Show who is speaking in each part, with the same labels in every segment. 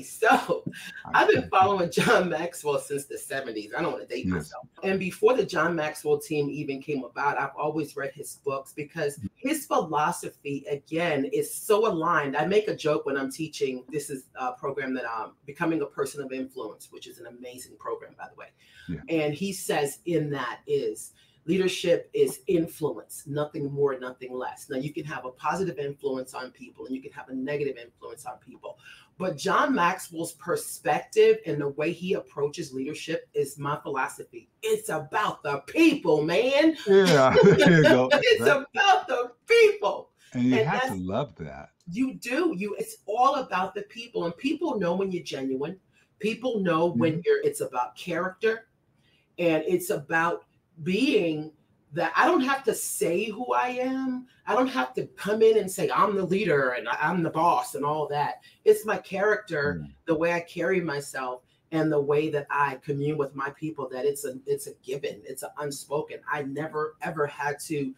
Speaker 1: So
Speaker 2: I
Speaker 1: I've been
Speaker 2: can.
Speaker 1: following John Maxwell since the 70s. I don't want to date
Speaker 2: Yes.
Speaker 1: myself. And before the John Maxwell team even came about, I've always read his books because his philosophy, again, is so aligned. I make a joke when I'm teaching. This is a program that I'm Becoming a Person of Influence, which is an amazing program, by the way.
Speaker 2: Yeah.
Speaker 1: And he says in that is leadership is influence, nothing more, nothing less. Now, you can have a positive influence on people and you can have a negative influence on people. But John Maxwell's perspective and the way he approaches leadership is my philosophy. It's about the people, man.
Speaker 2: Yeah. There you go.
Speaker 1: It's about the people.
Speaker 2: And you
Speaker 1: And
Speaker 2: have to
Speaker 1: that's,
Speaker 2: love that.
Speaker 1: you do. It's all about the people. And people know when you're genuine. People know when it's about character and it's about being that I don't have to say who I am. I don't have to come in and say I'm the leader and I'm the boss and all that. It's my character, the way I carry myself and the way that I commune with my people, that it's a given. It's an unspoken. I never ever had to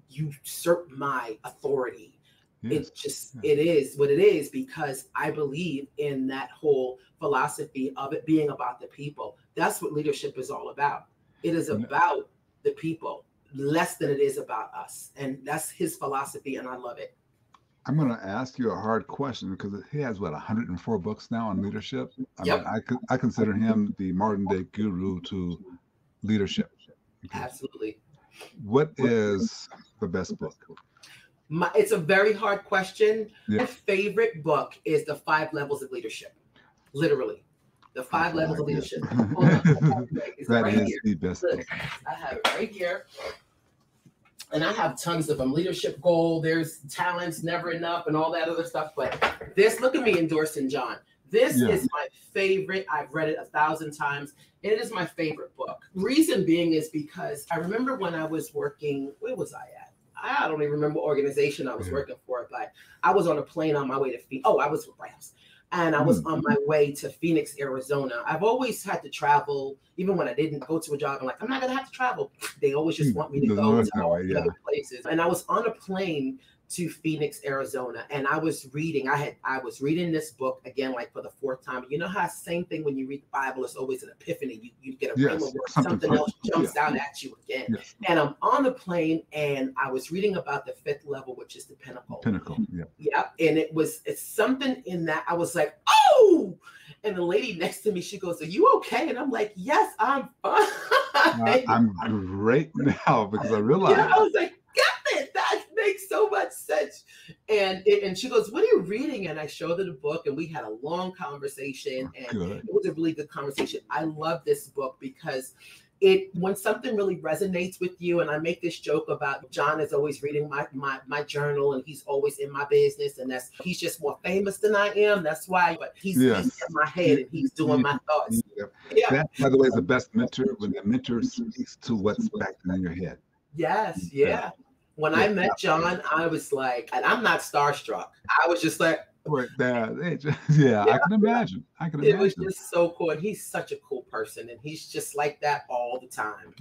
Speaker 1: usurp my authority.
Speaker 2: Yes.
Speaker 1: It just it is what it is because I believe in that whole philosophy of it being about the people. That's what leadership is all about. It is about the people less than it is about us. And that's his philosophy. And I love it.
Speaker 2: I'm going to ask you a hard question because he has, what, 104 books now on leadership? I mean, I consider him the modern day guru to leadership. Okay.
Speaker 1: Absolutely.
Speaker 2: What is the best book?
Speaker 1: It's a very hard question.
Speaker 2: Yeah.
Speaker 1: My favorite book is The 5 Levels of Leadership. Literally. The 5 Levels of Leadership.
Speaker 2: That is the best book.
Speaker 1: I have it right here. And I have tons of them. Leadership Goal, there's Talents, Never Enough, and all that other stuff. But this, look at me endorsing John. This is my favorite. I've read it 1,000 times. It is my favorite book. Reason being is because I remember when I was working, where was I at? I don't even remember what organization I was working for, but I was on a plane on my way to Phoenix. Oh, I was with Rams. And I was on my way to Phoenix, Arizona. I've always had to travel, even when I didn't go to a job. I'm like, I'm not going to have to travel. They always just want me to go to all the other places. And I was on a plane to Phoenix, Arizona, and I was reading. I was reading this book again, like for the 4th time. You know how same thing when you read the Bible, it's always an epiphany. You get a rhema word, something else jumps out at you again. Yes. And I'm on the plane, and I was reading about the 5th level, which is the pinnacle.
Speaker 2: Pinnacle,
Speaker 1: yeah. And it's something in that. I was like, oh. And the lady next to me, she goes, "Are you okay?" And I'm like, "Yes, I'm fine."
Speaker 2: I'm great now because I realized.
Speaker 1: I was like, "Got it. That makes so much sense." And she goes, "What are you reading?" And I showed her the book, and we had a long conversation, and it was a really good conversation. I love this book because when something really resonates with you, and I make this joke about John is always reading my journal, and he's always in my business, and he's just more famous than I am. That's why, but he's in my head and he's doing my thoughts.
Speaker 2: That, by the way, is the best mentor when the mentor speaks to what's back in your head.
Speaker 1: Yes, When I met John, I was like, and I'm not starstruck. I was just like,
Speaker 2: I can imagine.
Speaker 1: It was just so cool. And he's such a cool person, and he's just like that all the time.